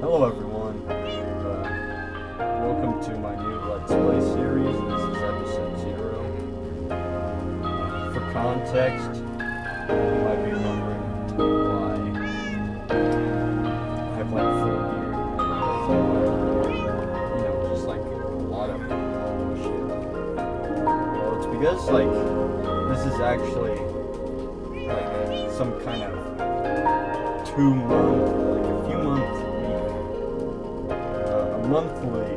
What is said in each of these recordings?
Hello everyone, welcome to my new Let's Play series. This is episode 0. For context, you might be wondering why I have like 4 years, just like a lot of shit. Well, it's because like, this is actually like some kind of 2-month, like a few months monthly.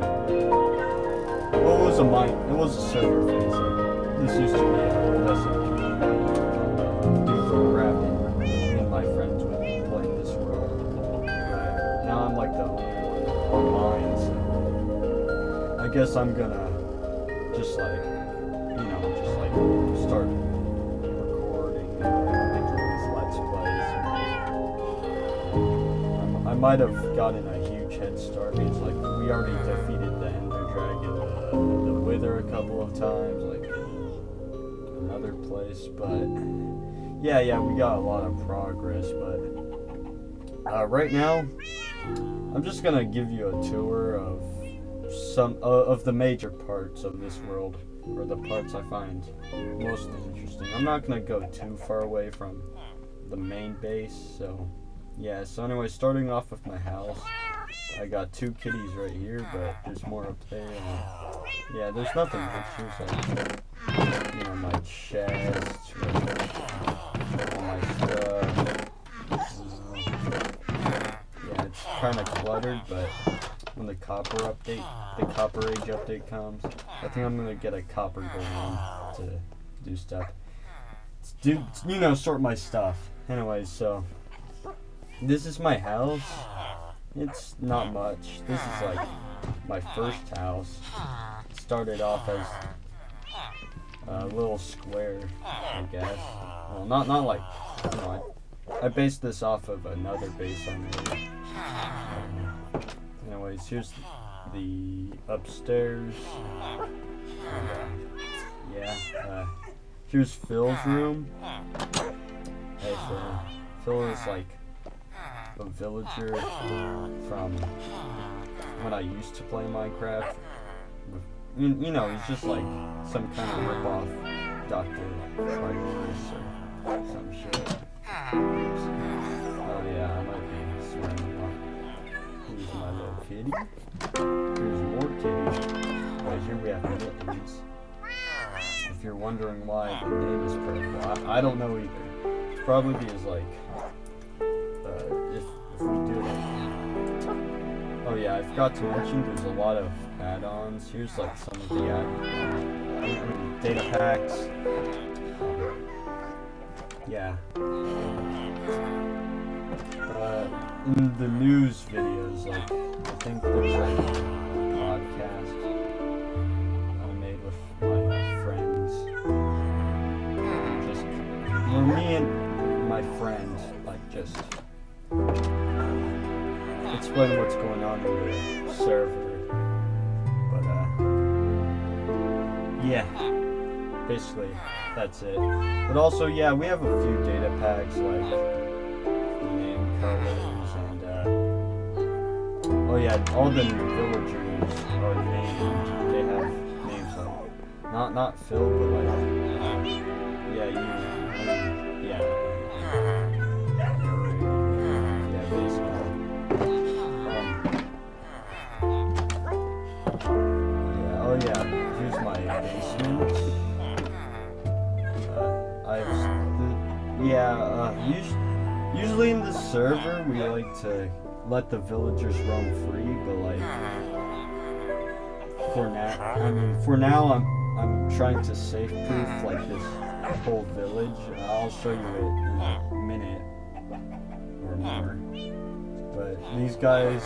Well, it was a server phase. This used to be a message. DudeBroCraft and my friends would play this world. Now I'm like the only one online, so I guess I'm gonna just like, start recording making these Let's Plays. I might have gotten a huge head start because like we already defeated the Ender Dragon, the Wither a couple of times, like another place, but yeah, we got a lot of progress. But right now, I'm just gonna give you a tour of some of the major parts of this world, or the parts I find most interesting. I'm not gonna go too far away from the main base, so yeah. So anyway, starting off with my house. I got 2 kitties right here, but there's more up there. Yeah, there's nothing much. There's like, my chest, all my stuff. Yeah, it's kind of cluttered, but when the Copper Age update comes, I think I'm gonna get a copper golem to do stuff. Sort my stuff. Anyways, so this is my house. It's not much. This is like my first house. It started off as a little square, I guess. Well, not like, I based this off of another base I made. Anyways, here's the upstairs. Here's Phil's room. Hey, Phil is like a villager from when I used to play Minecraft. He's just like some kind of rip-off Dr. Price or some shit. Oops. Oh yeah, I might be swearing a lot. Here's my little kitty. Here's more kitties. Right here we have mittens. If you're wondering why the name is purple, I don't know either. It's probably because like if we do it. Oh yeah, I forgot to mention there's a lot of add-ons. Here's like some of the data packs. Yeah. In the news videos, like I think there's like a podcast I made with my friends. Where me and my friend just explain what's going on in the server. But yeah, basically that's it. But also, yeah, we have a few data packs like name colors and oh yeah, all the villagers are named. They have names like not Phil, but like here's my basement. Usually in the server we like to let the villagers roam free, but like for now I'm trying to safe-proof like this whole village. I'll show you it in a minute or more. But these guys,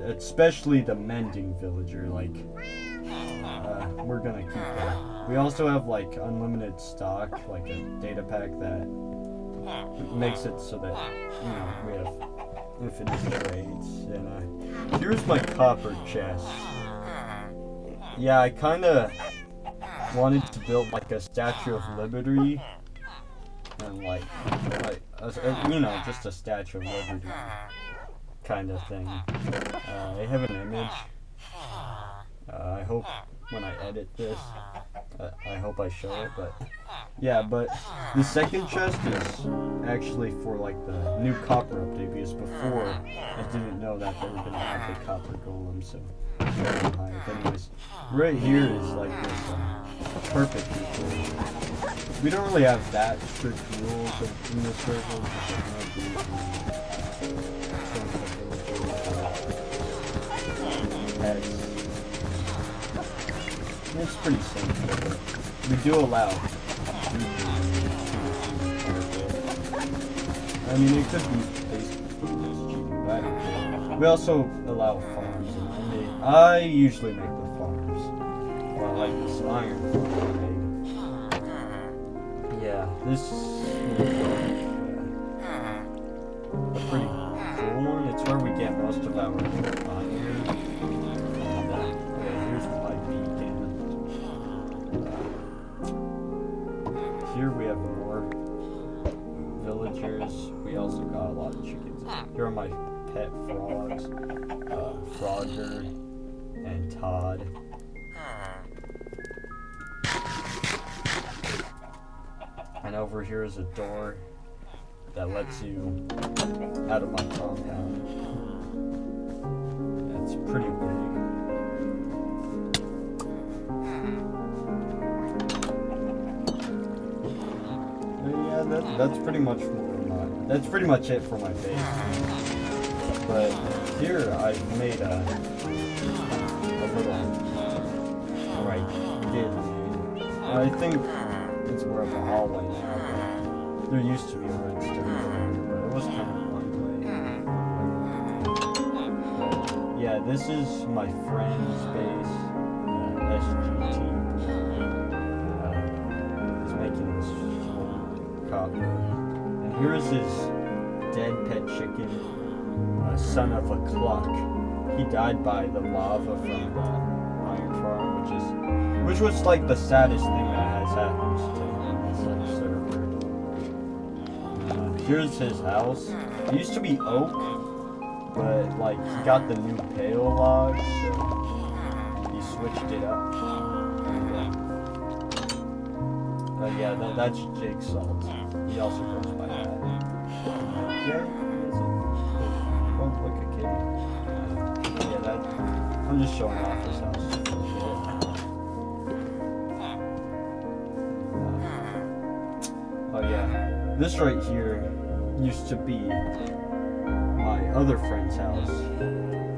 especially the mending villager, like we're gonna keep that. We also have like unlimited stock, like a data pack that makes it so that we have infinite trades. And here's my copper chest. Yeah, I kind of wanted to build like a Statue of Liberty and like just a Statue of Liberty. kind of thing. I have an image. I hope when I edit this, I hope I show it, but yeah, but the second chest is actually for like the new copper update, because before I didn't know that they were gonna have the copper golem, so anyways, right here is like this perfect people. We don't really have that strict rules in this circle. It's pretty simple, but we do allow. I mean, it could be basically just cheating, but I don't care. We also allow farms, and I usually make the farms. Well, like this iron farm I made. Yeah, this is a pretty cool one. It's where we get most of our iron. Here we have more villagers. We also got a lot of chickens. Here are my pet frogs, Frogger and Todd. And over here is a door that lets you out of my compound. It's pretty big. That's pretty much that's pretty much it for my base. But here I've made a little I think it's more of a hallway now, but there used to be a redstone door, but it was kind of one way. Yeah, this is my friend's base, SGT. He's making this copper. And here is his dead pet chicken, son of a cluck. He died by the lava from the iron farm, which was like the saddest thing that has happened to him in such server. Here's his house. It used to be oak, but like he got the new pale logs, so he switched it up. Yeah, that's Jake Salt. He also goes by that. Yeah, look at kitty. Yeah, I'm just showing off his house. Oh yeah, this right here used to be my other friend's house,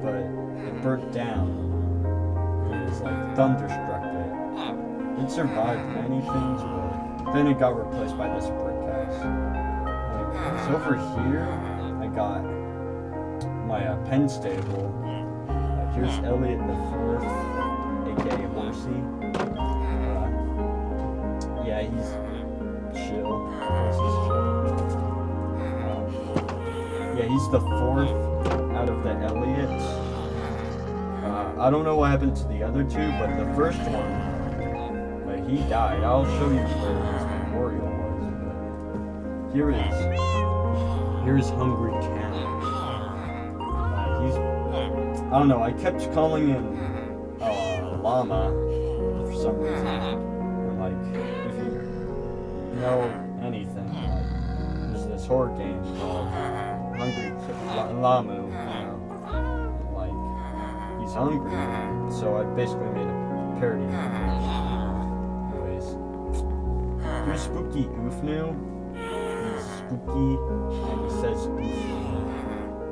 but it burnt down. It was like thunderstruck it. It survived many things, but then it got replaced by this brick house. Anyways, over here, I got my pen stable. Here's Elliot the Fourth, aka Horsey. Yeah, he's chill. Yeah, he's the fourth out of the Elliots. I don't know what happened to the other two, but the first one, he died. I'll show you where his memorial was. But here is Hungry Cat. I don't know, I kept calling him Llama for some reason. And like, if you know anything, like, there's this horror game called Hungry Lamu, you know, and like, he's hungry, so I basically made a parody of him. Anyways, here's Spooky Oofnu. He's spooky, and he says Oofnu.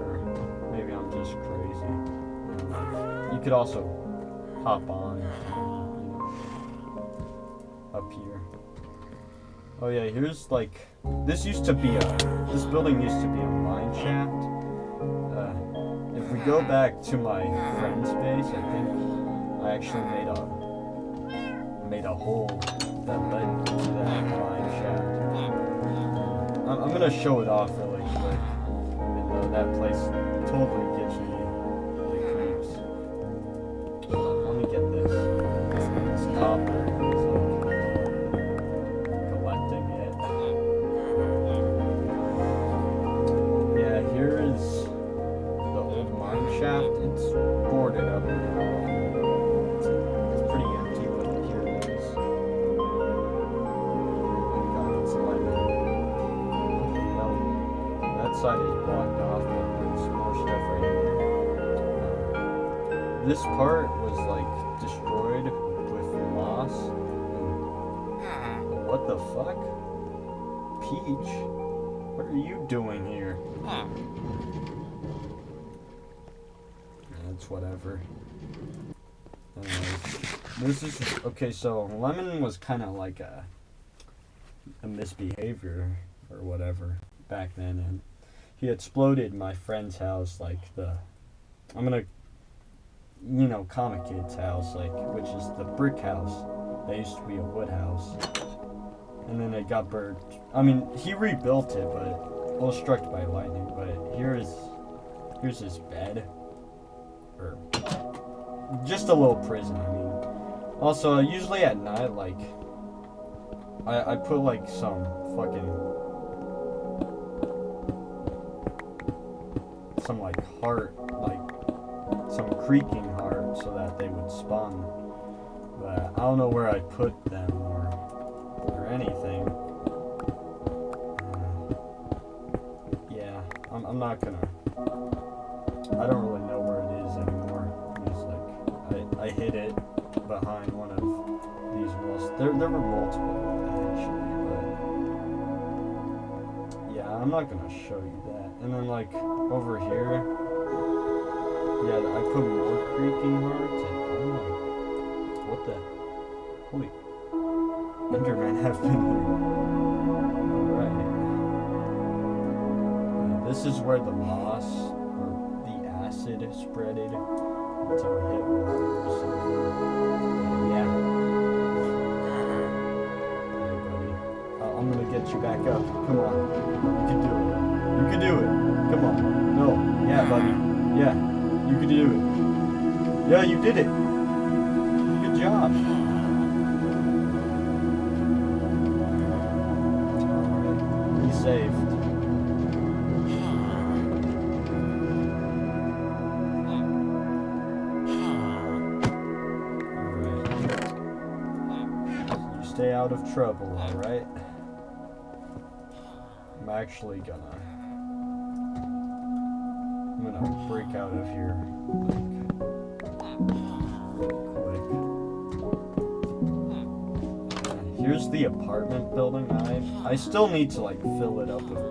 Or maybe I'm just crazy. You could also hop on, up here. Oh yeah, here's like, this building used to be a mine shaft. If we go back to my friend's base, I think I actually made a hole that led to that mine shaft. I'm gonna show it off really quick, even though that place totally gives me the creeps. Let me get this. It's copper. it's boarded up now. It's pretty empty, but here it is. Oh my god, it's lemon. What the hell? That side is blocked off, but there's more stuff right here. This part was like destroyed with moss. What the fuck? Peach? What are you doing here? It's whatever. Anyways, this is okay. So Lemon was kind of like a misbehavior or whatever back then, and he exploded my friend's house, like I'm gonna, Comic Kid's house, like, which is the brick house. That used to be a wood house, and then it got burned. I mean, he rebuilt it, but it was struck by lightning. But here's his bed. Or just a little prison, I mean. Also, usually at night, like, I put, like, some like, heart, like, some creaking heart, so that they would spawn. But I don't know where I put them, or anything. Yeah, I'm not gonna... I don't really know where it is anymore. It's like I hid it behind one of these walls. There were multiple actually, but yeah, I'm not gonna show you that. And then like over here, yeah, I put more creaking hearts, and I'm like, what the? Holy Enderman have been here. Alright. This is where the moss acid spreaded until it hit water or something. Yeah. Hey, buddy. I'm gonna get you back up. Come on. You can do it. You can do it. Come on. No. Yeah, buddy. Yeah. You can do it. Yeah, you did it. Good job. Alright. Be saved. Stay out of trouble, alright? I'm actually gonna break out of here, like, real quick. Here's the apartment building. I still need to, like, fill it up with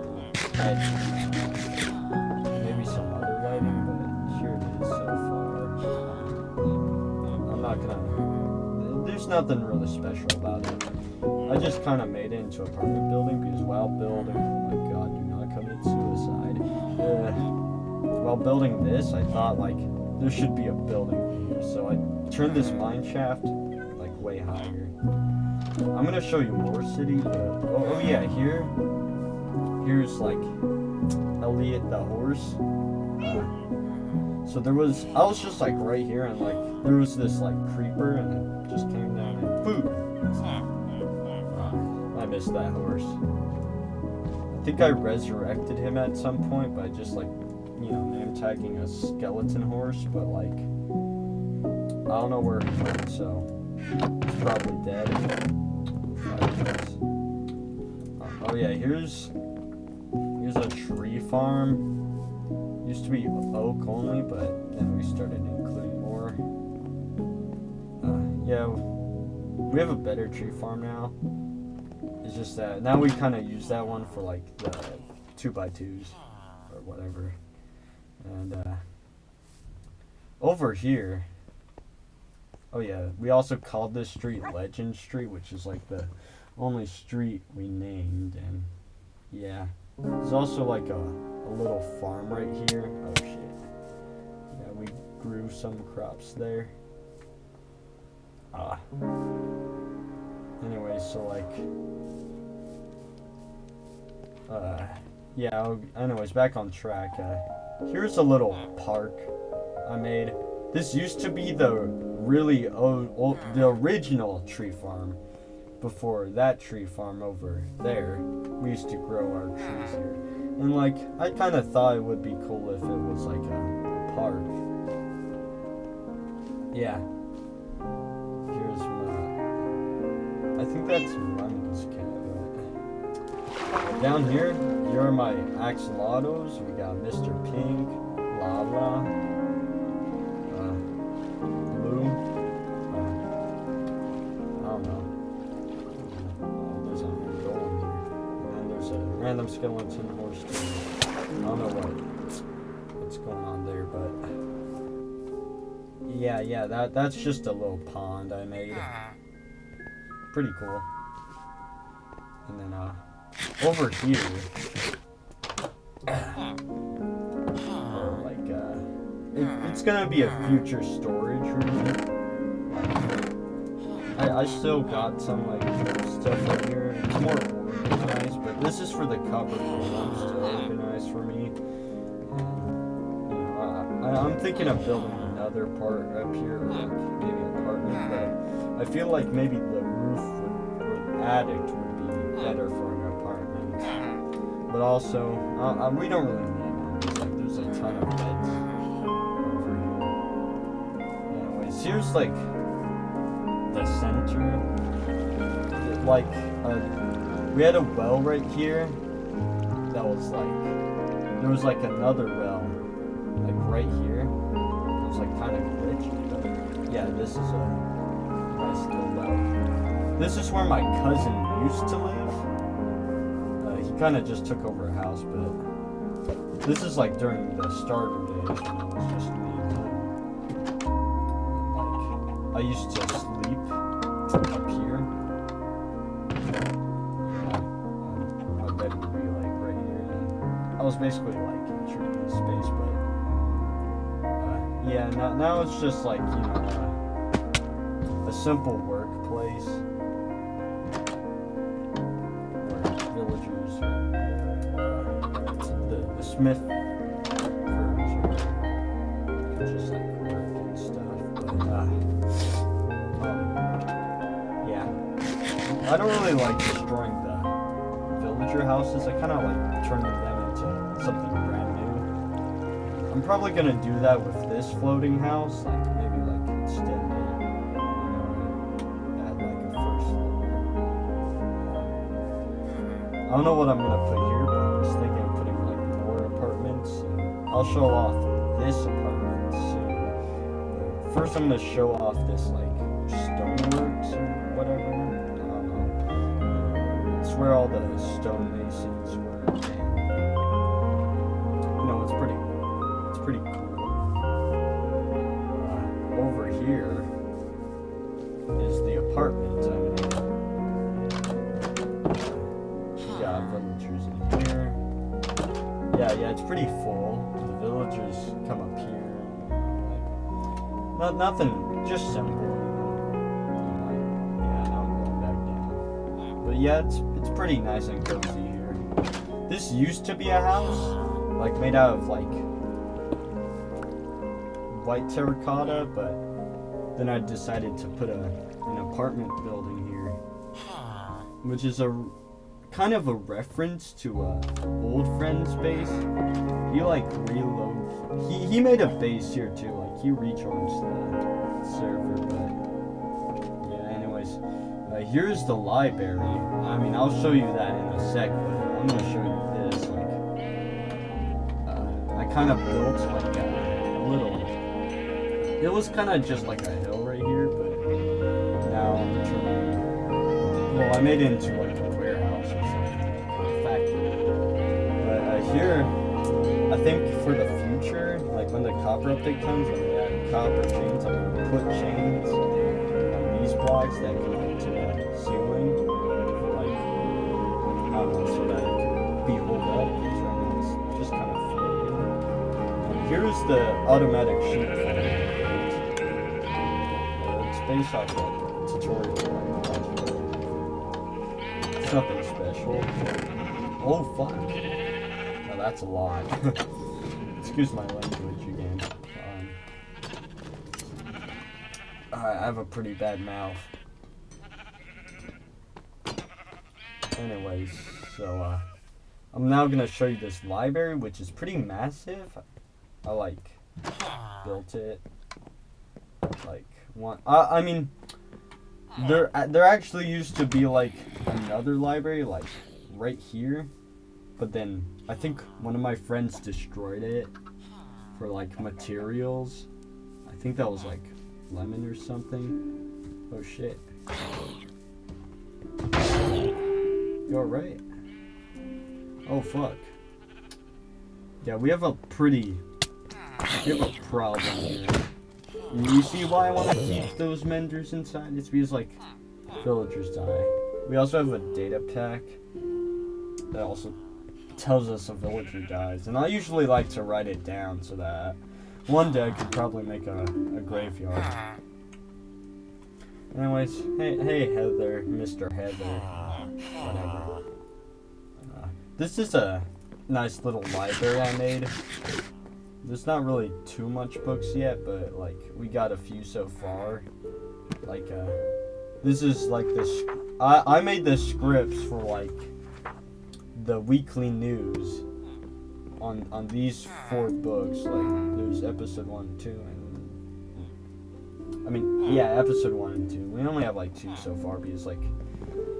maybe some other lighting, but here it is so far. I'm not gonna... There's nothing really special about it. I just kind of made it into an apartment building because while building, oh my god, do not commit suicide. While building this, I thought like there should be a building here, so I turned this mine shaft like way higher. I'm gonna show you more city, but oh yeah, here's like Elliot the horse. So I was just like right here, and like there was this like creeper, and it just came down and boom. I missed that horse. I think I resurrected him at some point by just like, name tagging a skeleton horse, but like, I don't know where he went, so he's probably dead. Oh yeah, here's a tree farm. Used to be oak only, but then we started including more. Yeah, we have a better tree farm now. It's just that now we kind of use that one for like the 2x2s or whatever. And over here, oh yeah, we also called this street Legend Street, which is like the only street we named. And yeah, there's also like a little farm right here. Oh shit. Yeah, we grew some crops there. Anyway, so like yeah, anyways, back on track. Here's a little park I made. This used to be the really the original tree farm. Before that tree farm over there, we used to grow our trees here. And like, I kind of thought it would be cool if it was like a park. yeah. Here's my... I think that's Run's cabin. Down here are my axolotls. We got Mr. Pink, Lala, Blue. I don't know. There's a golem here. And then there's a random skeleton horse too. I don't know what's going on there, but yeah, that's just a little pond I made. Pretty cool. And then over here, it's gonna be a future storage room. I still got some stuff right here. It's more organized, but this is for the cupboard rooms to organize for me. I'm thinking of building another part up here, maybe an apartment, but I feel like maybe the roof or the attic would be better for an apartment. But also, we don't really need them. There's a ton of beds over here. Anyways, here's the center. We had a well right here that was there was another well right here. It was kind of glitched, but yeah, this is a nice little well. This is where my cousin used to live. He kind of just took over a house, but this is during the starter days when it was just me and him. I used to sleep up here. My bed would be right here, and I was basically intruding in space, but yeah, now it's just a simple workplace where villagers, the smith are just work and stuff. But yeah, I don't really like destroying the villager houses. I kind of turning them into something brand new. I'm probably gonna do that with this floating house, maybe extend it, add a first floor. I don't know what I'm gonna put here, but I was thinking of putting more apartments, and I'll show off this apartment soon. But first I'm gonna show off this stoneworks or whatever. I don't know. It's where all the stonemasons were, and it's pretty cool. Over here is the apartment I made. We got villagers in here. Yeah, it's pretty full. The villagers come up here. Nothing, just simple. Yeah, now I'm going back down. But yeah, it's pretty nice and cozy here. This used to be a house, made out of white terracotta, but then I decided to put an apartment building here, which is a kind of a reference to old friend's base. He reloads. He made a base here too. He rejoins the server, but yeah. Anyways, here's the library. I mean, I'll show you that in a sec, but I'm gonna show you this. I kind of built a little. It was kind of just a hill right here, but now I'm turning. Well, I made it into a warehouse or something, a factory. But here, I think for the future, when the copper update comes, when we add copper chains, I'm gonna put chains on these blocks that connect to the ceiling, I don't know, so that it can be held up. Because right now it's just kind of floating. And here's the automatic sheet fold. Based off that tutorial. It's nothing special. Oh fuck. Now that's a lot. Excuse my language again. I have a pretty bad mouth. Anyways, so I'm now gonna show you this library, which is pretty massive. I built it. like one. I mean, there actually used to be like another library like right here, but then I think one of my friends destroyed it for like materials. I think that was like lemon or something. Oh shit. You alright? Oh fuck. Yeah, we have a problem here. You see why I want to keep those menders inside? It's because like villagers die. We also have a data pack that also tells us a villager dies, and I usually like to write it down so that one day I could probably make a graveyard. Anyways, hey Heather, Mr. Heather, whatever. This is a nice little library I made. There's not really too much books yet, but like we got a few so far. Like this is like this. I made the scripts for like the weekly news on these 4 books. Like there's episode 1, 2, and I mean yeah, episode 1 and 2. We only have like 2 so far because like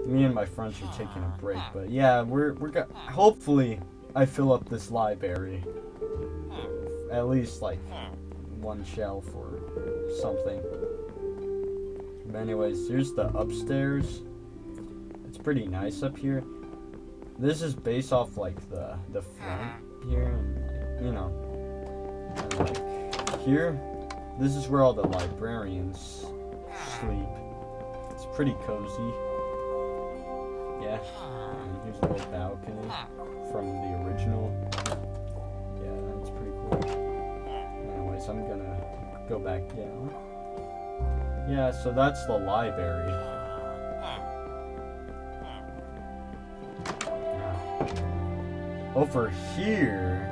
me and my friends are taking a break. But yeah, we're hopefully I fill up this library. At least like 1 shelf or something. But anyways, here's the upstairs. It's pretty nice up here. This is based off like the front here, and like, you know, and like here, this is where all the librarians sleep. It's pretty cozy. Yeah, and here's a little balcony from the original. I'm gonna go back down. Yeah, so that's the library. Over here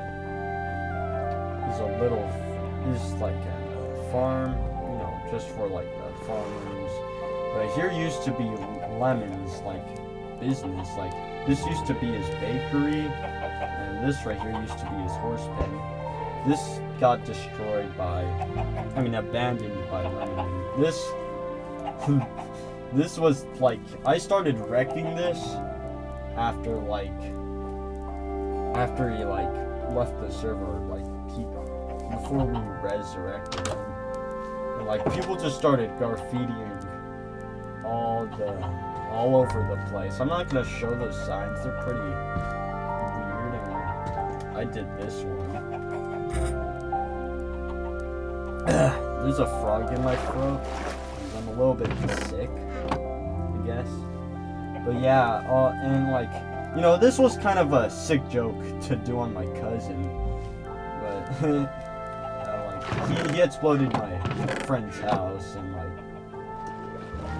is like a farm, you know, just for like the farmers. But here used to be Lemon's like business. Like this used to be his bakery, and this right here used to be his horse pen. This got destroyed abandoned by Lemon. This was like, I started wrecking this after he like left the server, like before we resurrected him. And like people just started graffitiing all over the place. I'm not gonna show those signs, they're pretty weird, and I did this one. There's a frog in my throat. I'm a little bit sick, I guess. But yeah, and like, you know, this was kind of a sick joke to do on my cousin. But, like, he exploded my friend's house, and like,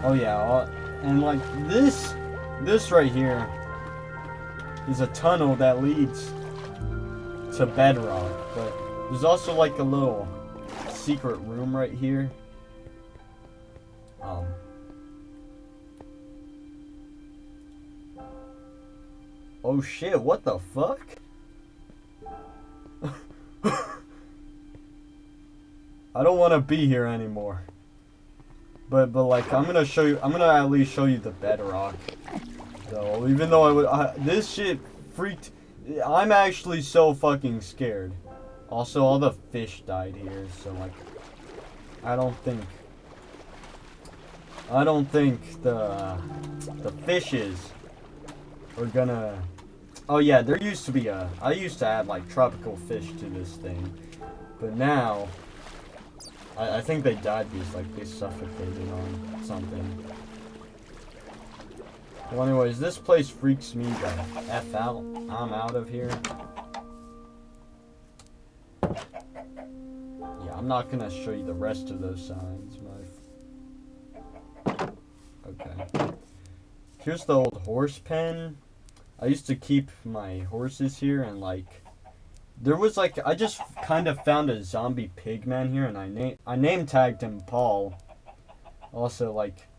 oh yeah, and like, this right here is a tunnel that leads to bedrock, but there's also like a little secret room right here. Oh shit, what the fuck? I don't want to be here anymore. But like, I'm gonna at least show you the bedrock. So, even though this shit freaked, I'm actually so fucking scared. Also, all the fish died here, so like, I don't think the fishes are gonna. Oh yeah, there used to be I used to add like tropical fish to this thing, but now I think they died because like they suffocated on something. Well, anyways, this place freaks me the F out. I'm out of here. Yeah, I'm not gonna show you the rest of those signs, Okay. Here's the old horse pen. I used to keep my horses here, and like, there was like, I just kind of found a zombie pig man here, and I name tagged him Paul. Also, like,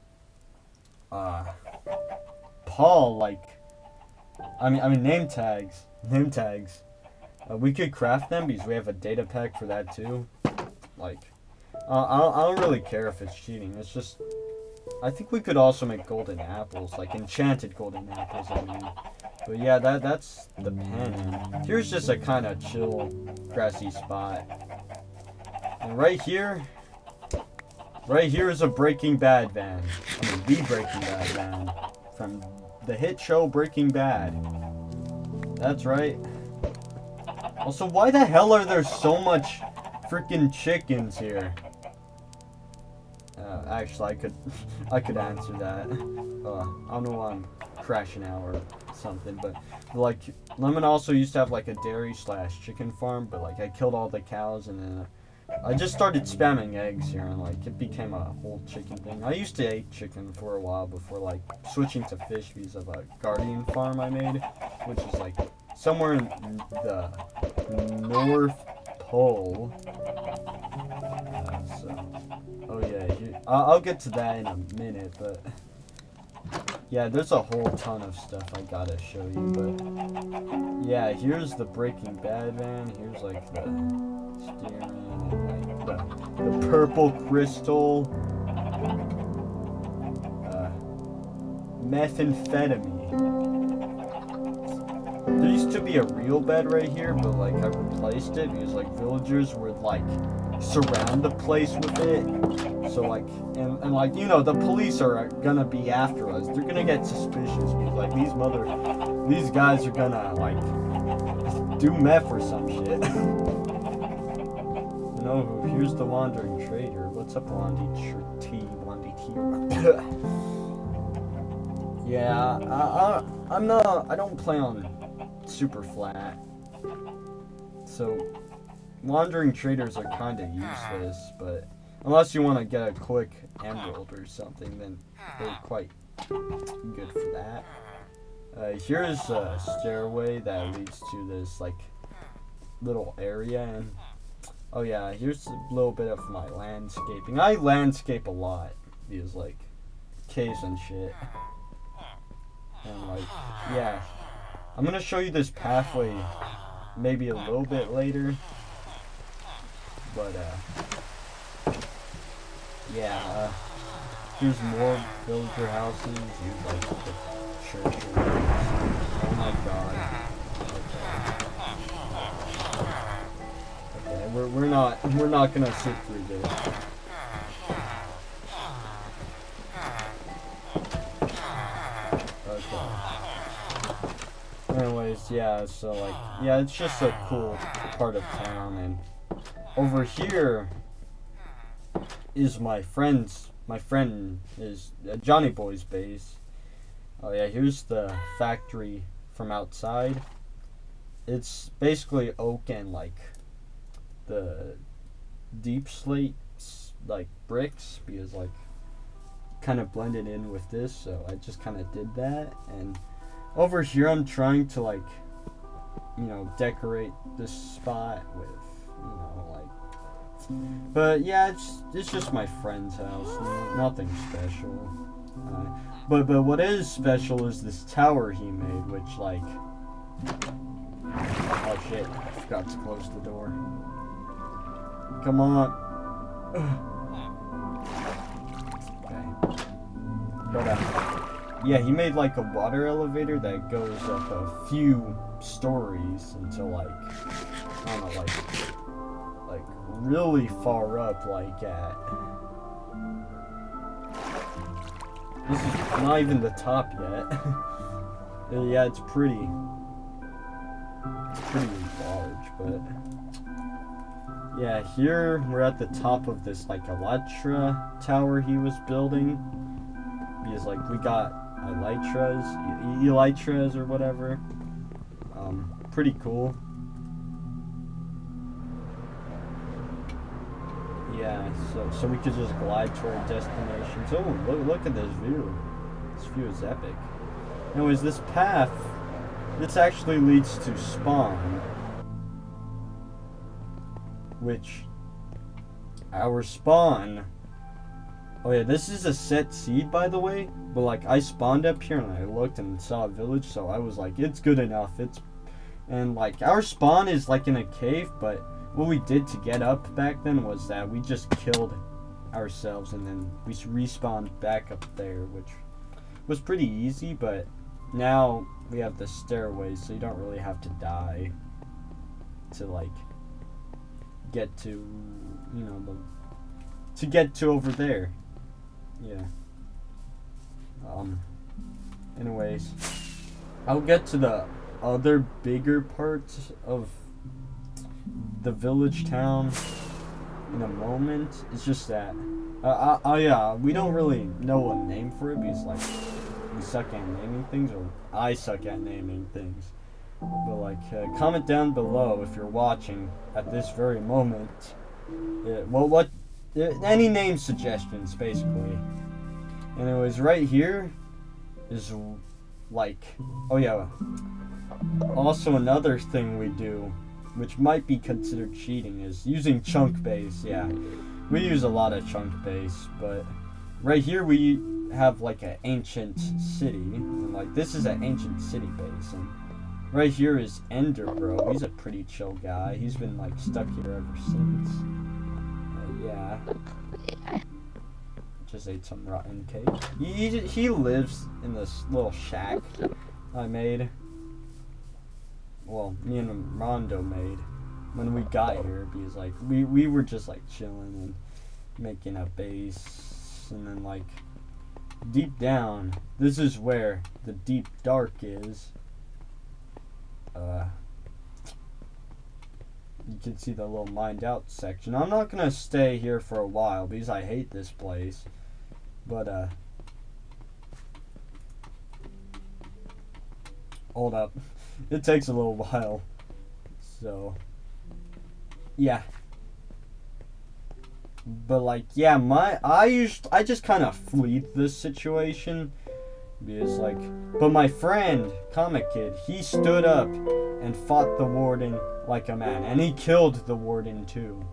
Paul, like, I mean name tags. We could craft them because we have a data pack for that too. Like, I don't really care if it's cheating. It's just, I think we could also make golden apples, like enchanted golden apples, I mean. But yeah, that's the pen. And here's just a kind of chill, grassy spot. And right here is a Breaking Bad van. I mean, the Breaking Bad van. From the hit show Breaking Bad. That's right. Also, why the hell are there so much freaking chickens here? Actually, I could answer that. I don't know why I'm crashing out or something, but like Lemon also used to have like a dairy / chicken farm, but like I killed all the cows and then I just started spamming eggs here and like it became a whole chicken thing. I used to eat chicken for a while before like switching to fish because of a guardian farm I made, which is like somewhere in the North Pole. Oh yeah, I'll get to that in a minute, but yeah, there's a whole ton of stuff I gotta show you, but yeah, here's the Breaking Bad van, here's like the steering, and like the purple crystal, methamphetamine. There used to be a real bed right here, but like I replaced it because like villagers would like surround the place with it. So like, and like, you know, the police are gonna be after us. They're gonna get suspicious because like these guys are gonna like do meth or some shit. You know, here's the wandering trader. What's up, Wandy T? Yeah, I don't play on super flat. So wandering traders are kind of useless, but unless you want to get a quick emerald or something, then they're quite good for that. Here's a stairway that leads to this like little area, and oh yeah, here's a little bit of my landscaping. I landscape a lot because like caves and shit, and like yeah, I'm gonna show you this pathway maybe a little bit later, but yeah, here's more villager houses. Here's like the church. Oh my god. Okay, we're not gonna sit through this. Okay. Anyways, yeah, so like, yeah, it's just a cool part of town, and over here is my friend is Johnny Boy's base. Oh yeah, here's the factory from outside. It's basically oak and like the deep slate like bricks because like kind of blended in with this, so I just kind of did that. And over here I'm trying to like, you know, decorate this spot with, you know, like, but yeah, it's just my friend's house, nothing special. But what is special is this tower he made, which like, oh shit, I forgot to close the door. Come on. Okay. But yeah, he made like a water elevator that goes up a few stories until like, I don't know, like really far up, like at, this is not even the top yet. Yeah, it's pretty large, but yeah, here we're at the top of this like Elytra tower he was building, because like we got Elytras or whatever. Pretty cool. Yeah, so we could just glide to our destination. So look at this view. This view is epic. Anyways, this path, this actually leads to spawn, which our spawn. Oh yeah, this is a set seed, by the way. But like, I spawned up here and I looked and saw a village, so I was like, it's good enough. And like, our spawn is like in a cave, but what we did to get up back then was that we just killed ourselves and then we respawned back up there, which was pretty easy. But now we have the stairways, so you don't really have to die to like get to, you know, to get to over there. Yeah. Anyways, I'll get to the other bigger parts of the village town in a moment. It's just that yeah, we don't really know a name for it because like we suck at naming things, or I suck at naming things. But like, comment down below if you're watching at this very moment. What any name suggestions basically. Anyways, right here is like, oh yeah, also another thing we do, which might be considered cheating, is using chunk base. Yeah, we use a lot of chunk base, but right here we have like an ancient city, and like this is an ancient city base, and right here is DudeBro. He's a pretty chill guy. He's been like stuck here ever since. Yeah. Just ate some rotten cake. He lives in this little shack I made. Well, me and Rondo made when we got here, because like we were just like chilling and making a base, and then like deep down, this is where the deep dark is. You can see the little mined out section. I'm not gonna stay here for a while because I hate this place. But hold up. It takes a little while. So yeah. But like, yeah, I just kind of fleed this situation because like, but my friend Comic Kid, he stood up and fought the warden like a man, and he killed the warden too.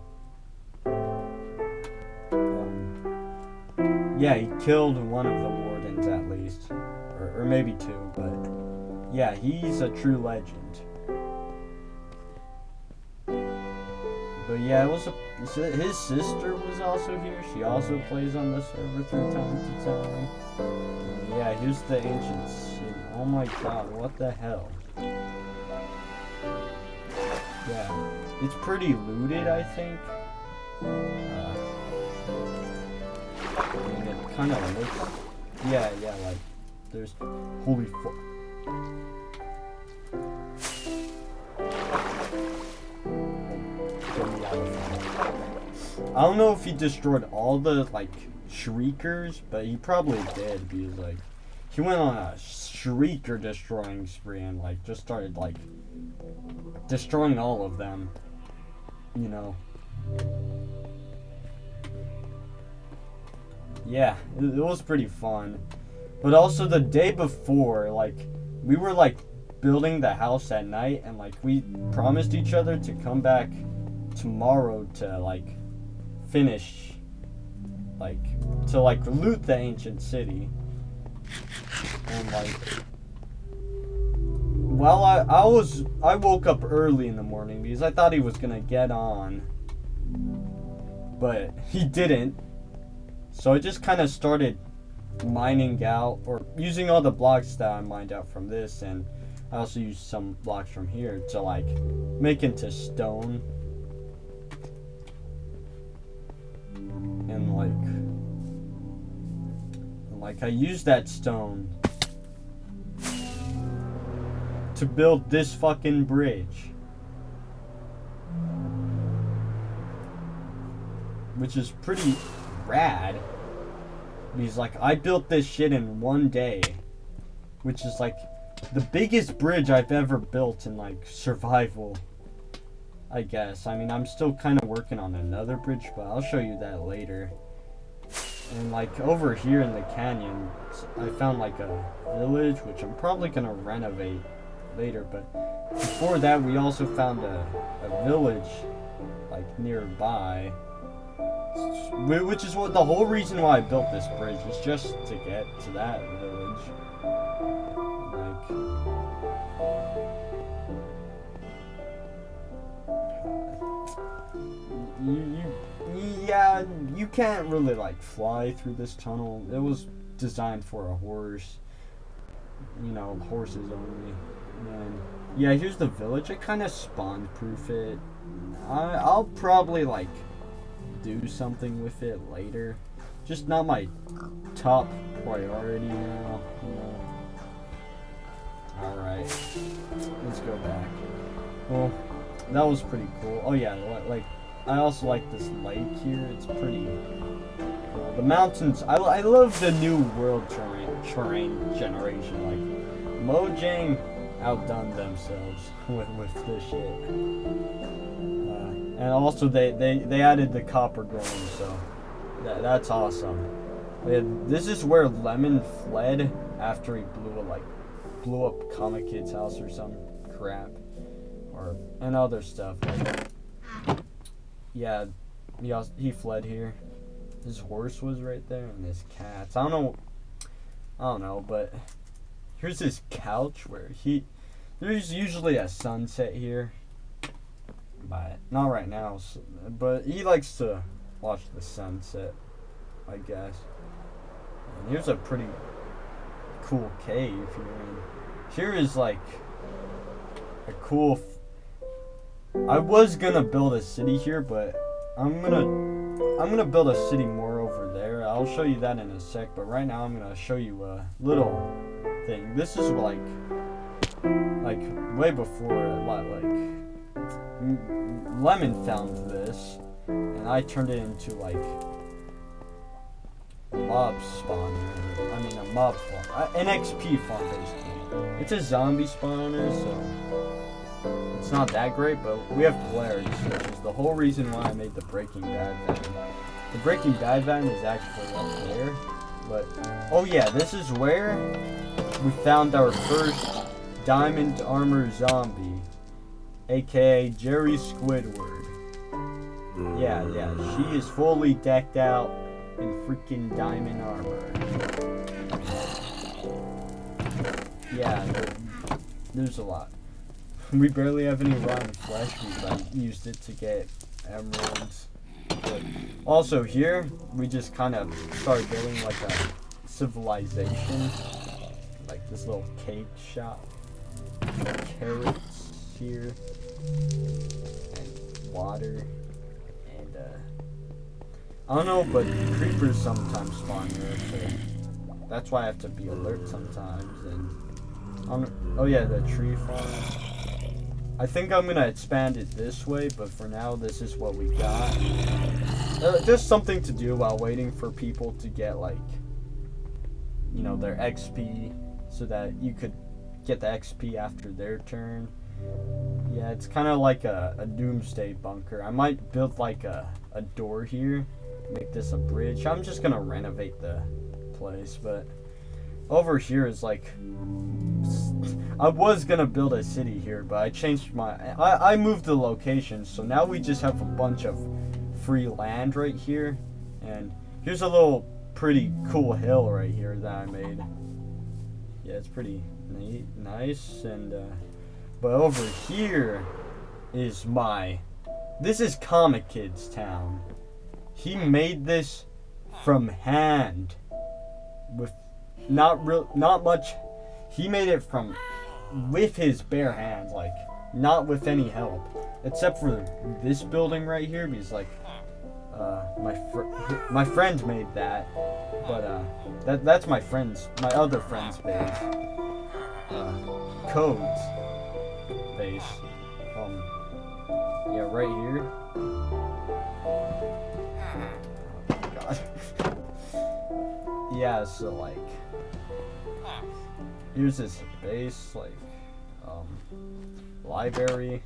Yeah, he killed one of the wardens at least, or maybe two, but yeah, he's a true legend. But yeah, his sister was also here. She also plays on the server from time to time. And yeah, here's the ancient city. Oh my god, what the hell? Yeah, it's pretty looted, I think. I mean, it kind of looks... Yeah, like, there's... Holy fuck. I don't know if he destroyed all the, like, Shriekers, but he probably did, because, like, he went on a Shrieker destroying spree and, like, just started, like, destroying all of them, you know. Yeah, it was pretty fun. But also the day before, like, we were, like, building the house at night, and, like, we promised each other to come back tomorrow to, like, finish, like, to, like, loot the ancient city. And, like, well, I woke up early in the morning because I thought he was gonna get on. But he didn't. So I just kind of started mining out, or using all the blocks that I mined out from this, and I also used some blocks from here to like make into stone. And like I used that stone to build this fucking bridge, which is pretty rad, because like I built this shit in one day, which is like the biggest bridge I've ever built in like survival, I guess. I mean, I'm still kind of working on another bridge, but I'll show you that later. And like over here in the canyon, I found like a village, which I'm probably gonna renovate later, but before that we also found a village like nearby, which is what the whole reason why I built this bridge, is just to get to that village. Like, Yeah, you can't really like fly through this tunnel. It was designed for a horse. You know, horses only. And yeah, here's the village. I kind of spawn proof it. I'll probably like do something with it later. Just not my top priority now. You know. All right, let's go back. Well, that was pretty cool. Oh yeah, like I also like this lake here. It's pretty cool. The mountains. I love the new world terrain generation. Like Mojang outdone themselves with this shit. And also they added the copper growing, so that's awesome. This is where Lemon fled after he blew up Comic Kid's house or some crap, and other stuff. Yeah, he fled here. His horse was right there, and his cats. I don't know, but here's his couch where there's usually a sunset here, but not right now. But he likes to watch the sunset, I guess. And here's a pretty cool cave here. Here is like a cool. I was gonna build a city here, but I'm gonna build a city more over there. I'll show you that in a sec. But right now I'm gonna show you a little thing. This is like way before Lemon found this, and I turned it into like mob spawner. I mean a mob farm, an XP farm basically. It's a zombie spawner, so it's not that great, but we have players, which is the whole reason why I made the Breaking Bad van. The Breaking Bad van is actually up there, but oh yeah, this is where we found our first diamond armor zombie, aka Jerry Squidward. Yeah, she is fully decked out in freaking diamond armor. Yeah, there's a lot. We barely have any rotten flesh because I used it to get emeralds. But also here, we just kind of started building like a civilization. Like this little cake shop. Carrots here. And water. And I don't know, but creepers sometimes spawn here, so that's why I have to be alert sometimes. And oh yeah, the tree farm. I think I'm gonna expand it this way, but for now, this is what we got. Just something to do while waiting for people to get like, you know, their XP, so that you could get the XP after their turn. Yeah, it's kind of like a doomsday bunker. I might build like a door here, make this a bridge. I'm just gonna renovate the place, but over here is like, I was gonna build a city here, but I changed I moved the location, so now we just have a bunch of free land right here, and here's a little pretty cool hill right here that I made. Yeah, it's pretty neat, nice, and but over here is this is Comic Kid's town. He made this from hand with not much. He made it with his bare hands, like not with any help, except for this building right here, because like my friend made that, but that's my other friend's base, Code's base. Yeah, right here. Oh my god. Yeah, so like, here's this base, like, library,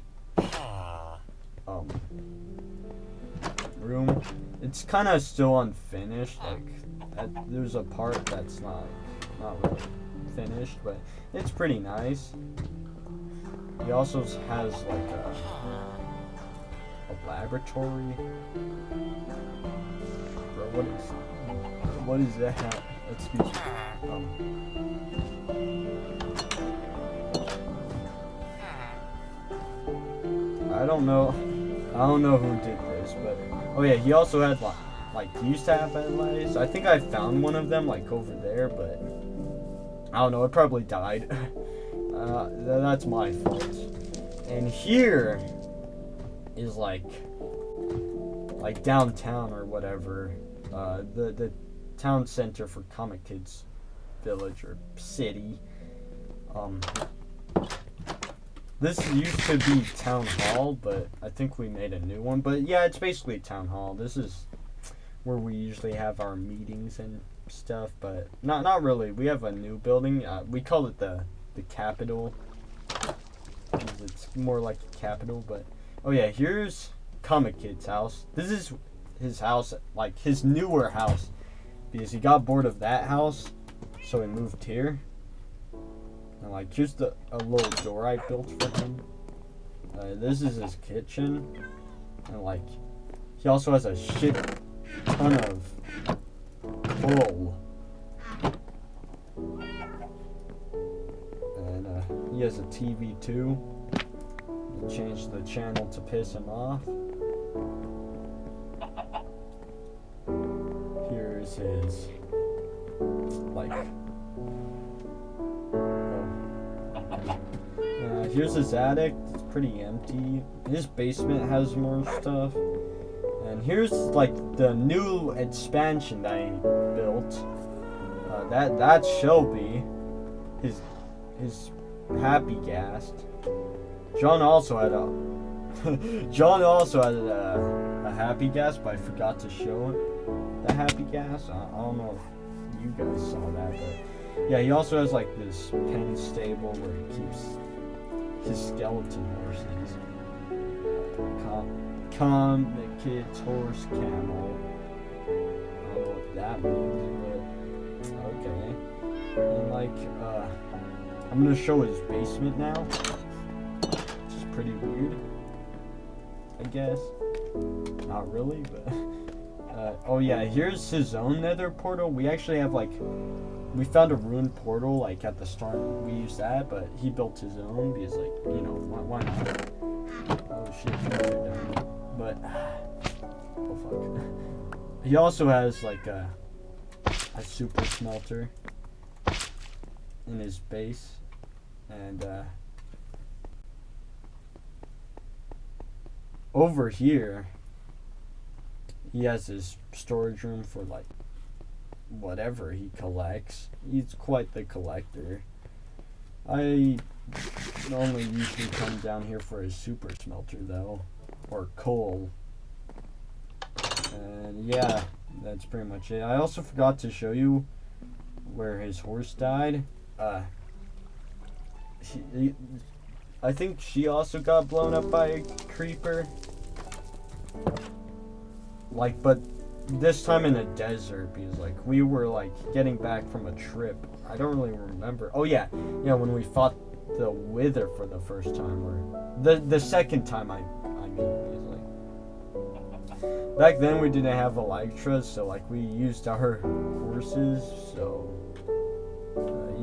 room. It's kind of still unfinished, like, there's a part that's not really finished, but it's pretty nice. He also has, like, a laboratory. Bro, what is that? Excuse me. I don't know. don't know who did this, but oh yeah, he also had like he used to have headlights. I think I found one of them like over there, but I don't know. It probably died. That's my fault. And here is like downtown or whatever. The town center for Comic Kids Village or City. This used to be Town Hall, but I think we made a new one. But yeah, it's basically Town Hall. This is where we usually have our meetings and stuff, but not really. We have a new building. We call it the Capitol. It's more like a Capitol, but oh yeah, here's Comic Kid's house. This is his house, like his newer house, because he got bored of that house, so he moved here. And like here's a little door I built for him. This is his kitchen, and like he also has a shit ton of coal. And he has a TV too. He changed the channel to piss him off. Here's his like here's his attic. It's pretty empty. His basement has more stuff. And here's like the new expansion that I built. That's Shelby, his happy gas. John also had a happy gas, but I forgot to show it. The happy gas. I don't know if you guys saw that, but yeah, he also has like this pen stable where he keeps his skeleton horses. Comic Kids Horse Camel. I don't know what that means, but okay. And like, I'm gonna show his basement now, which is pretty weird, I guess. Not really, but oh yeah, here's his own nether portal. We actually have like, we found a ruined portal like at the start. We used that, but he built his own because like, you know, why not? Oh shit, things are done. But oh fuck. He also has like a super smelter in his base, and over here he has his storage room for like whatever he collects. He's quite the collector. I only usually come down here for his super smelter though, or coal. And yeah, that's pretty much it. I also forgot to show you where his horse died. I think she also got blown up by a creeper. Like, but this time in a desert, because like we were like getting back from a trip. I don't really remember. Oh yeah, when we fought the Wither for the first time, or the second time I mean, is like back then we didn't have Elytra, so like we used our horses. So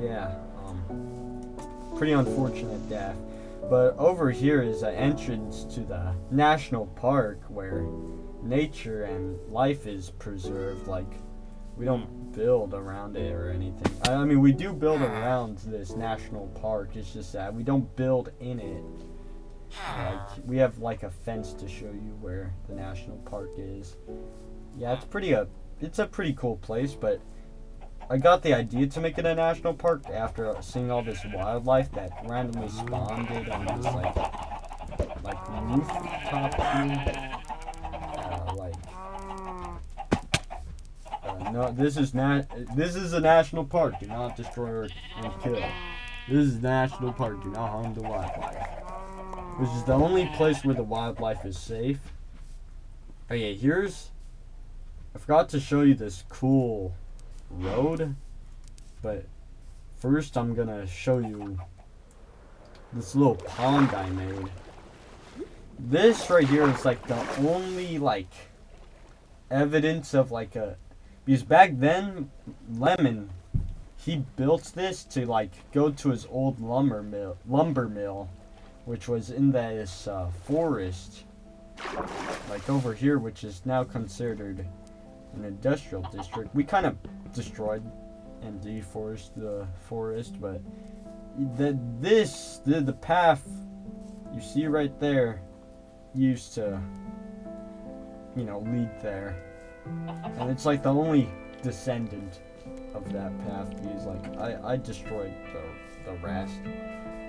yeah, pretty unfortunate death. But over here is an entrance to the national park where nature and life is preserved. Like, we don't build around it or anything. I mean, we do build around this national park. It's just that we don't build in it. Like, we have like a fence to show you where the national park is. Yeah, it's a pretty cool place, but I got the idea to make it a national park after seeing all this wildlife that randomly spawned it on this like rooftop here. No, this is a national park. Do not destroy and kill. This is a national park. Do not harm the wildlife. Which is the only place where the wildlife is safe. Okay, I forgot to show you this cool road, but first I'm gonna show you this little pond I made. This right here is like the only like evidence of like because back then Lemon, he built this to like go to his old lumber mill, which was in this forest like over here, which is now considered an industrial district. We kind of destroyed and deforested the forest, but the path you see right there used to, you know, lead there, and it's like the only descendant of that path, because like I destroyed the rest.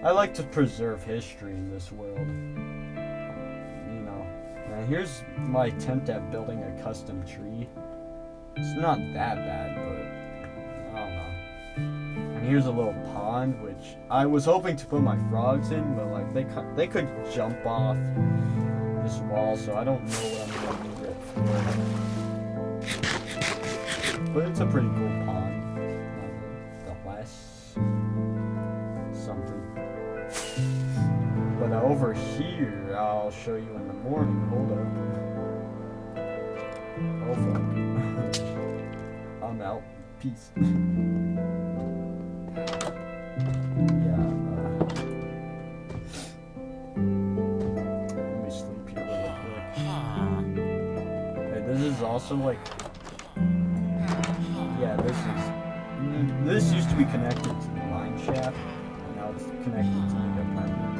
I like to preserve history in this world, you know. Now here's my attempt at building a custom tree. It's not that bad, but I don't know. And here's a little pond, which I was hoping to put my frogs in, but like they could jump off this wall, so I don't know what I'm gonna use it for. But it's a pretty cool pond. The less something. But over here, I'll show you in the morning. Hold up. Oh fuck. I'm out. Peace. Yeah. Let me sleep here really quick. Hey, this is also like. Yeah, this used to be connected to the mine shaft, and now it's connected to the apartment.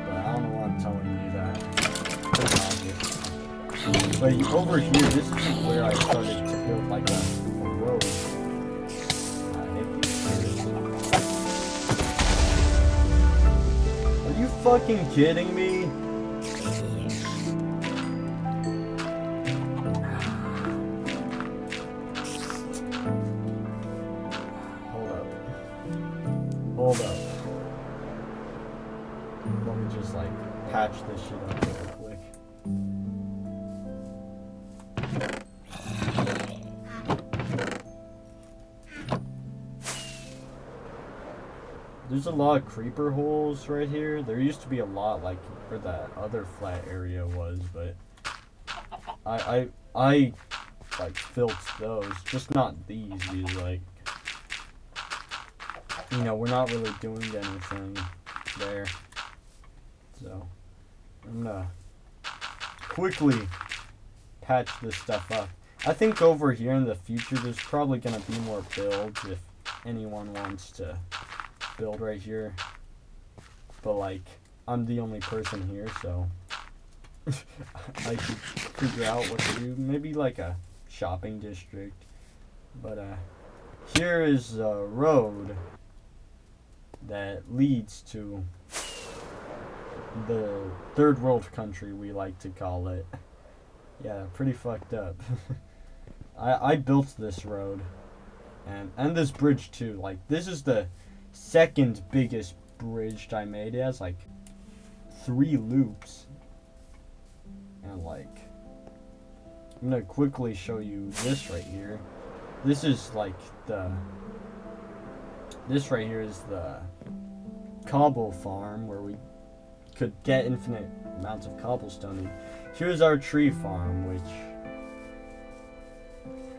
But I don't know why I'm telling you that. But over here, this is where I started to build like a road. I hate these things. Are you fucking kidding me? Hold up. Let me just like patch this shit up real quick. There's a lot of creeper holes right here. There used to be a lot like where that other flat area was, but I like filled those, just not these. These like, you know, we're not really doing anything there. So I'm gonna quickly patch this stuff up. I think over here in the future there's probably gonna be more builds if anyone wants to build right here. But like, I'm the only person here, so I could figure out what to do. Maybe like a shopping district. But here is a road that leads to the third world country, we like to call it. Yeah, pretty fucked up. I built this road and this bridge too. Like, this is the second biggest bridge I made. It has like 3 loops, and like, I'm gonna quickly show you this right here. This is like this right here is the cobble farm where we could get infinite amounts of cobblestone. And here's our tree farm, which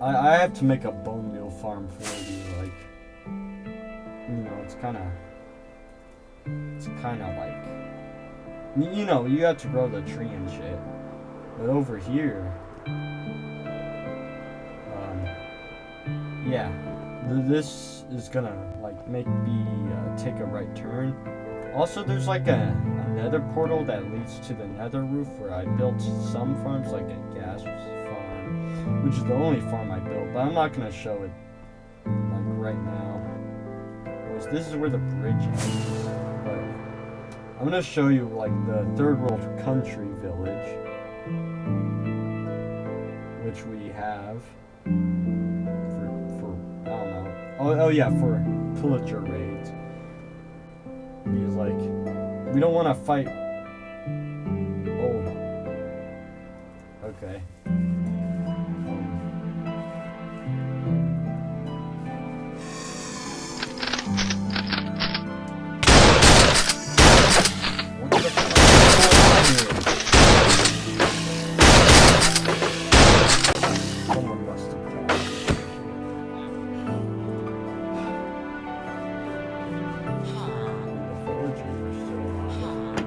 I have to make a bone meal farm for you. Like, you know, it's kind of like, you know, you have to grow the tree and shit. But over here, yeah, this is gonna like make me take a right turn. Also, there's like a nether portal that leads to the nether roof where I built some farms, like a gas farm, which is the only farm I built, but I'm not gonna show it like right now. Anyways, this is where the bridge ends, but I'm gonna show you like the third world country village, which we have for I don't know. Oh yeah, for pillager raids. Because like, we don't want to fight. Oh. Okay. What the fuck is going on here? Someone must have died. The villagers are still alive.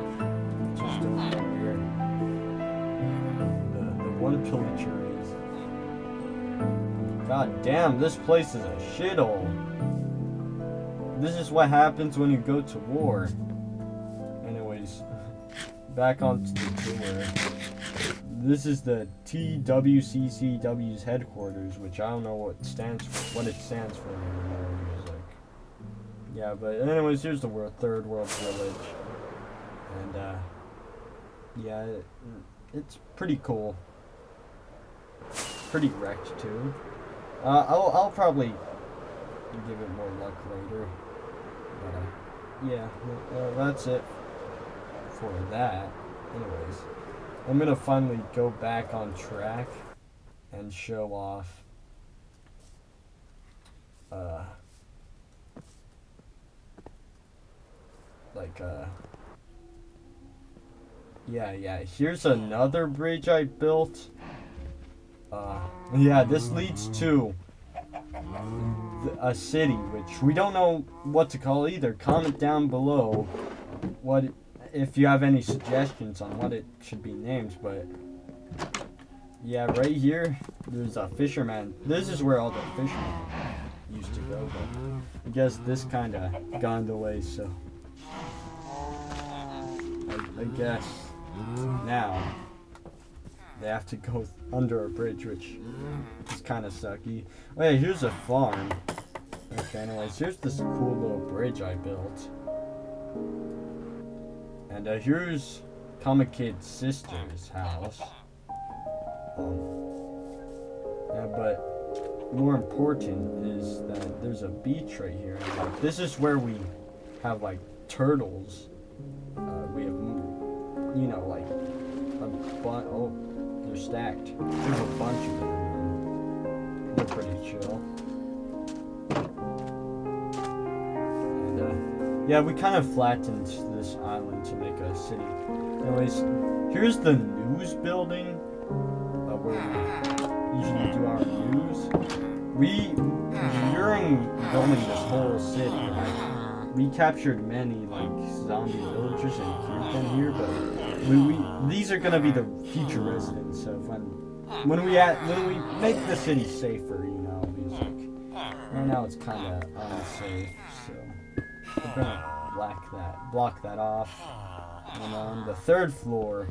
Just over here. God damn, this place is a shithole. This is what happens when you go to war. Anyways, back onto the tour. This is the TWCCW's headquarters, which I don't know what it stands for anymore. Because, like, yeah, but anyways, here's the third world village, and yeah, it's pretty cool. Pretty wrecked too. I'll probably give it more luck later. But yeah, that's it for that. Anyways, I'm gonna finally go back on track and show off yeah, here's another bridge I built. Yeah, this leads to a city, which we don't know what to call either. Comment down below if you have any suggestions on what it should be named. But yeah, right here there's a fisherman. This is where all the fishermen used to go, but I guess this kind of gone the way, so I guess now they have to go under a bridge, which is kind of sucky. Oh yeah, here's a farm. Okay, anyways, here's this cool little bridge I built. And here's Comic Kid's sister's house. Yeah, but more important is that there's a beach right here. And, like, this is where we have, like, turtles. We have, you know, like, they're stacked. There's a bunch of them. They're pretty chill. And, yeah, we kind of flattened this island to make a city. Anyways, here's the news building where we usually do our news. During building this whole city, we captured many, like, zombie villagers and cured them here, but these are gonna be the future residents. So when we make the city safer, you know, because, like, right now it's kind of unsafe. So we're gonna block that off. And on the third floor,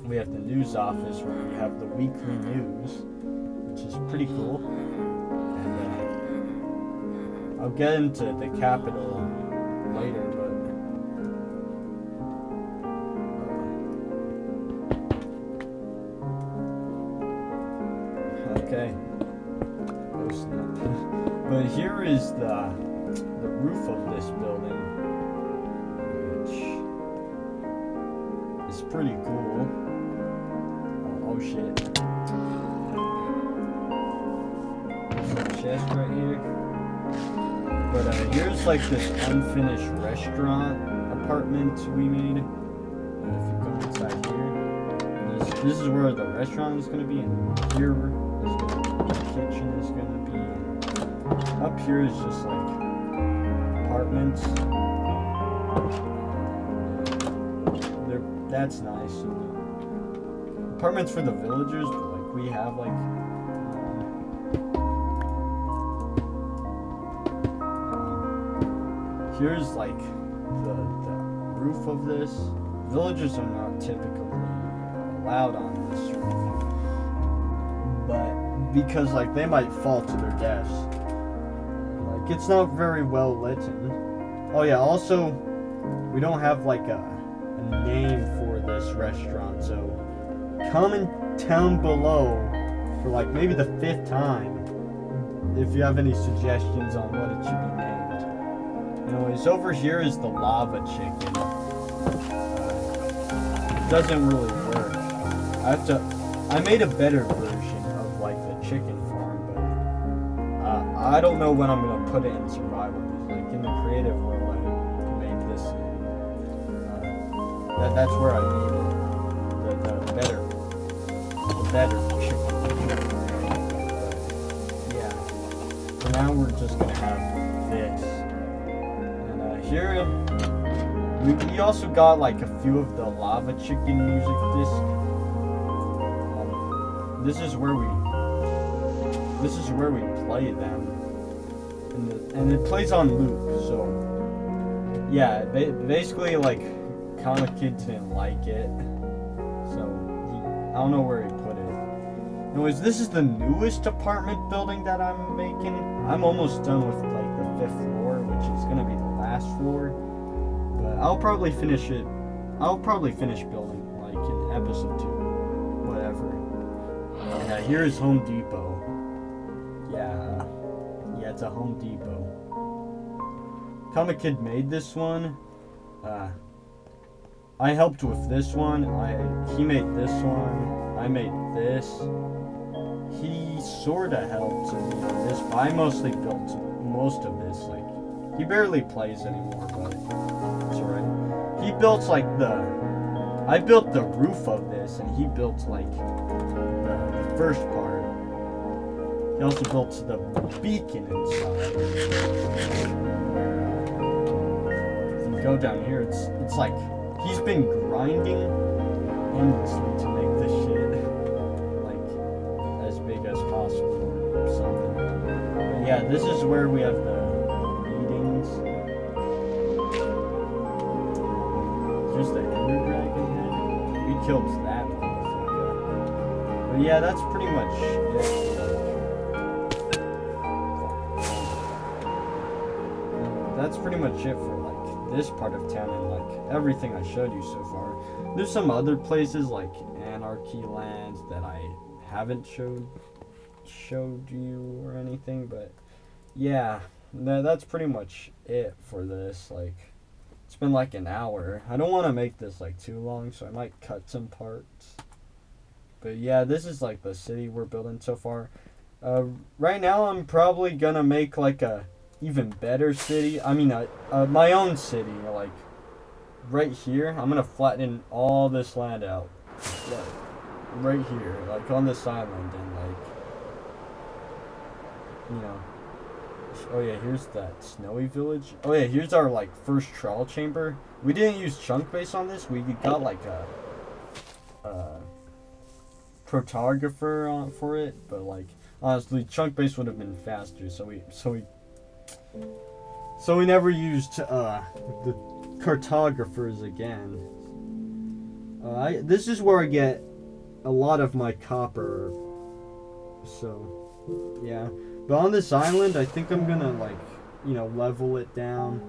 we have the news office where we have the weekly news, which is pretty cool. And I'll get into the capital later, but okay. Oh snap. But here is the roof of this building, which is pretty cool. Oh shit. There's a chest right here. But here's like this unfinished restaurant apartment we made. If you go inside here, this is where the restaurant is gonna be, and here is the kitchen is gonna be, and up here is just like apartments. That's nice. Apartments for the villagers, but like we have like here's like the roof of this. Villagers are not typically allowed on this roof, but because like they might fall to their deaths. Like it's not very well lit. Oh yeah, also we don't have like a name for this restaurant, so comment down below for like maybe the 5th time if you have any suggestions on what it should be named. Anyways, over here is the lava chicken. It doesn't really work. I made a better version of like the chicken farm, but I don't know when I'm gonna put it in survival, because like in the creative world I made this that's where I made it. The better chicken. Yeah. For now we're just gonna have this. And here we also got like a few of the lava chicken music discs. This is where we this is where we play them, and it plays on loop. So yeah, basically like Comic Kid didn't like it, so I don't know where he put it. Anyways, this is the newest apartment building that I'm making. I'm almost done with like the 5th floor, which is gonna be the last floor. But I'll probably finish it. I'll probably finish building like in episode 2, whatever. And here's Home Depot. Yeah, it's a Home Depot. Comic Kid made this one. I helped with this one. He made this one. I made this. He sorta helped in this, but I mostly built most of this. Like, he barely plays anymore, but it's alright. He built like I built the roof of this, and he built like the first part. He also built the beacon inside. If you go down here, it's like he's been grinding endlessly to make this shit like as big as possible or something. But yeah, this is where we have the meetings. Just the Ender Dragon head. We killed that motherfucker. But yeah, that's pretty much it. That's pretty much it for like this part of town and like everything I showed you so far. There's some other places like Anarchy Lands that I haven't showed you or anything, but yeah, that's pretty much it for this. Like, it's been like an hour. I don't want to make this like too long, so I might cut some parts. But yeah, this is like the city we're building so far. Right now I'm probably gonna make like a even better city. I mean, my own city, like right here. I'm gonna flatten all this land out, like right here, like on this island, and like, you know. Oh yeah, here's that snowy village. Oh yeah, here's our like first trial chamber. We didn't use chunk base on this. We got like a cartographer for it, but like honestly, chunk base would have been faster. So we never used the cartographers again. This is where I get a lot of my copper. So yeah. But on this island, I think I'm gonna, like, you know, level it down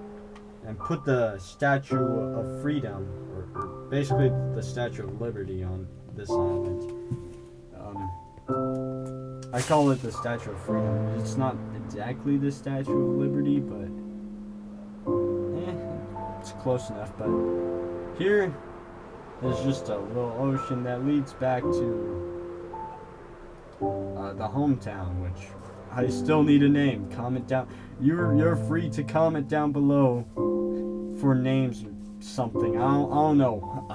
and put the Statue of Freedom, or basically the Statue of Liberty on this island. I call it the Statue of Freedom. It's not exactly the Statue of Liberty, but it's close enough. But here, there's just a little ocean that leads back to the hometown, which I still need a name. Comment down. You're free to comment down below for names or something. I don't know.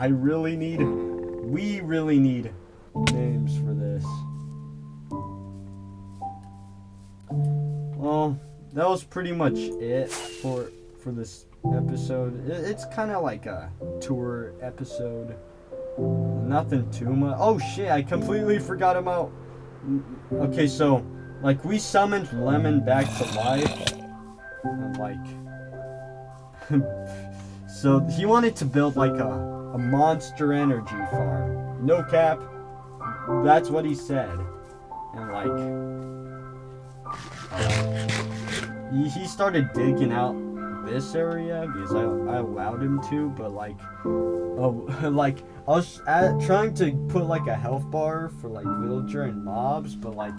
We really need names for this. Well, that was pretty much it for this episode. It's kind of like a tour episode. Nothing too much. Oh shit! I completely forgot about. Okay, so. Like, we summoned Lemon back to life, and like, so he wanted to build like a monster energy farm. No cap, that's what he said. And like, he started digging out this area because I allowed him to, but like, like I was trying to put like a health bar for like villager and mobs, but like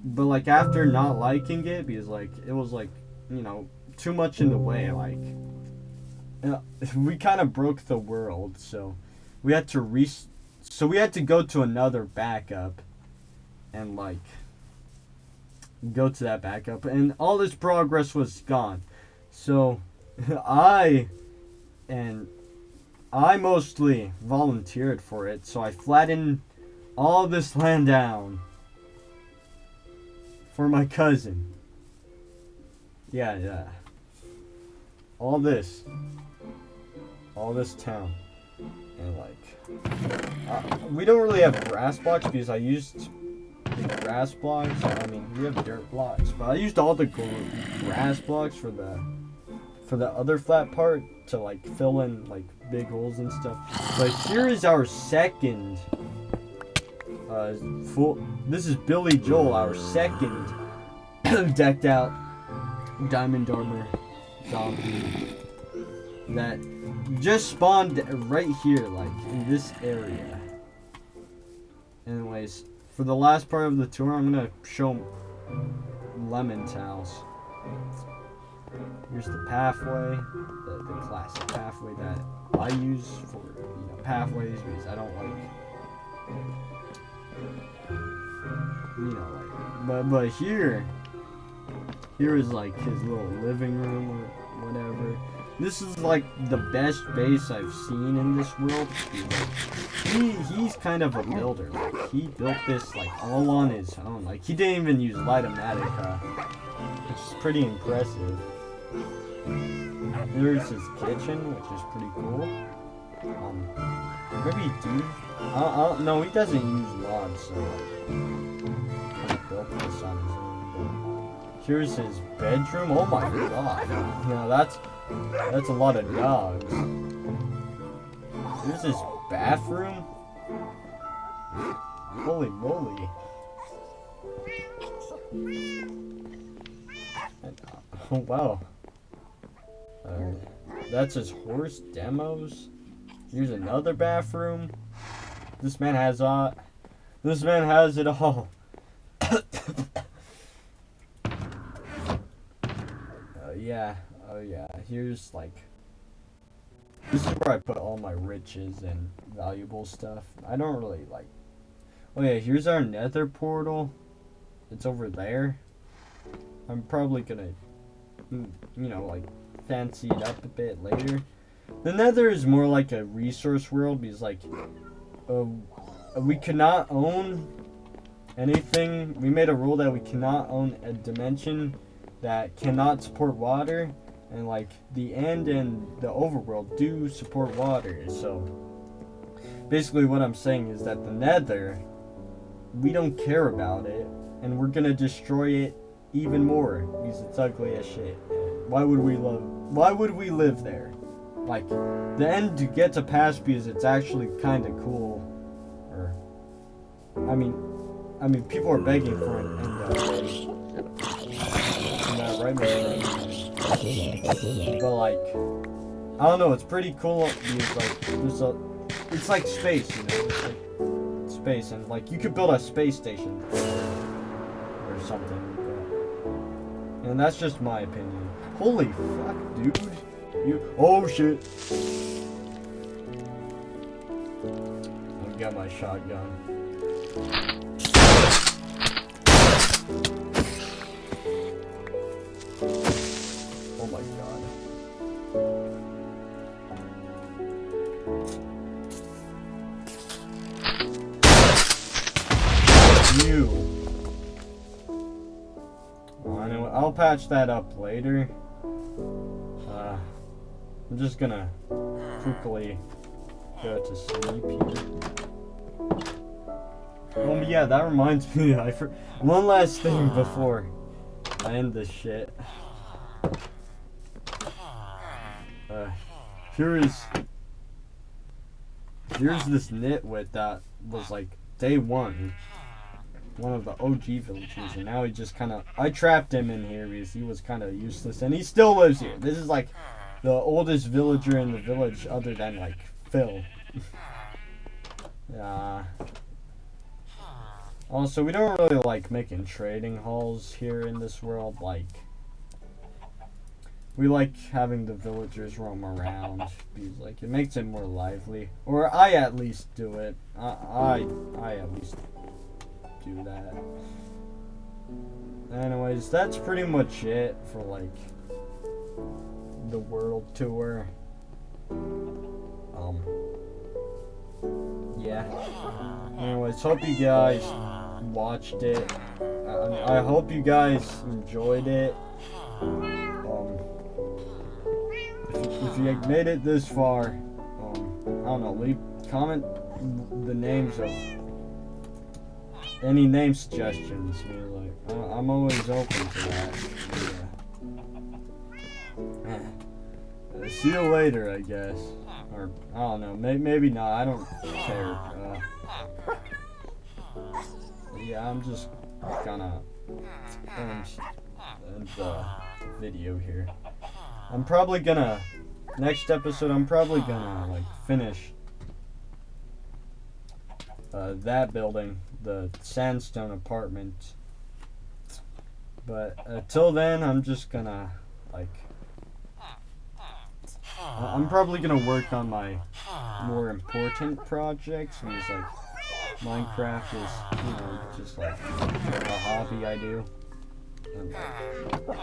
But after not liking it, because like it was like, you know, too much in the way, like we kind of broke the world, so we had to go to another backup and like go to that backup, and all this progress was gone. So I mostly volunteered for it, so I flattened all this land down for my cousin. Yeah. All this town. And like, we don't really have grass blocks because I used the grass blocks. I mean, we have dirt blocks, but I used all the grass blocks for the other flat part to like fill in like big holes and stuff. But here is our second this is Billy Joel, our second decked out diamond armor zombie that just spawned right here, like in this area. Anyways, for the last part of the tour, I'm gonna show Lemon's house. Here's the pathway, the classic pathway that I use for, you know, pathways, because I don't like, you know, like, but here is like his little living room or whatever. This is like the best base I've seen in this world. He's kind of a builder. Like, he built this like all on his own. Like, he didn't even use Light-O-Matic, which is pretty impressive. There's his kitchen, which is pretty cool. Maybe dude. No, he doesn't use logs, so he built this on his own. But here's his bedroom. Oh my god! Now that's a lot of dogs. Here's his bathroom. Holy moly! Oh wow. That's his horse demos. Here's another bathroom. This man has it all. Yeah. Oh yeah. Here's like. This is where I put all my riches and valuable stuff. I don't really like. Oh yeah. Here's our nether portal. It's over there. I'm probably gonna, you know, like, fancy it up a bit later. The nether is more like a resource world, because like we cannot own anything. We made a rule that we cannot own a dimension that cannot support water, and like the end and the overworld do support water. So basically what I'm saying is that the nether, we don't care about it, and we're gonna destroy it even more because it's ugly as shit. Why would we live there? Like, the end gets a pass because it's actually kind of cool. Or, I mean, people are begging for an end. Right, but like, I don't know. It's pretty cool because like it's like space, you know. It's like space, and like you could build a space station or something like that. And that's just my opinion. Holy fuck, dude. Oh shit. I've got my shotgun. Oh my god. You. Well, anyway, I'll patch that up later. I'm just gonna quickly go to sleep here. Oh yeah, that reminds me. One last thing before I end this shit. Here's this nitwit that was like day one of the OG villagers, and now he just I trapped him in here because he was kind of useless, and he still lives here. This is like the oldest villager in the village other than like Phil. Also, we don't really like making trading halls here in this world. Like, we like having the villagers roam around because like it makes it more lively. Or I at least do it. I at least do that. Anyways, that's pretty much it for like the world tour. Yeah. Anyways, hope you guys watched it. I hope you guys enjoyed it. If you made it this far, I don't know, comment the names of any name suggestions, like, I'm always open to that. Yeah. See you later, I guess. Or, I don't know, maybe not, I don't care. Yeah, I'm just gonna end the video here. I'm probably gonna, next episode, I'm probably gonna, like, finish that building, the sandstone apartment. But till then, I'm just gonna, like, I'm probably gonna work on my more important projects, because, like, Minecraft is, you know, just like a hobby I do. And, like,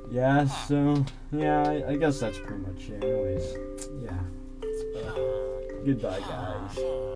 yeah, so, yeah, I guess that's pretty much it. Anyways, yeah. Goodbye, guys.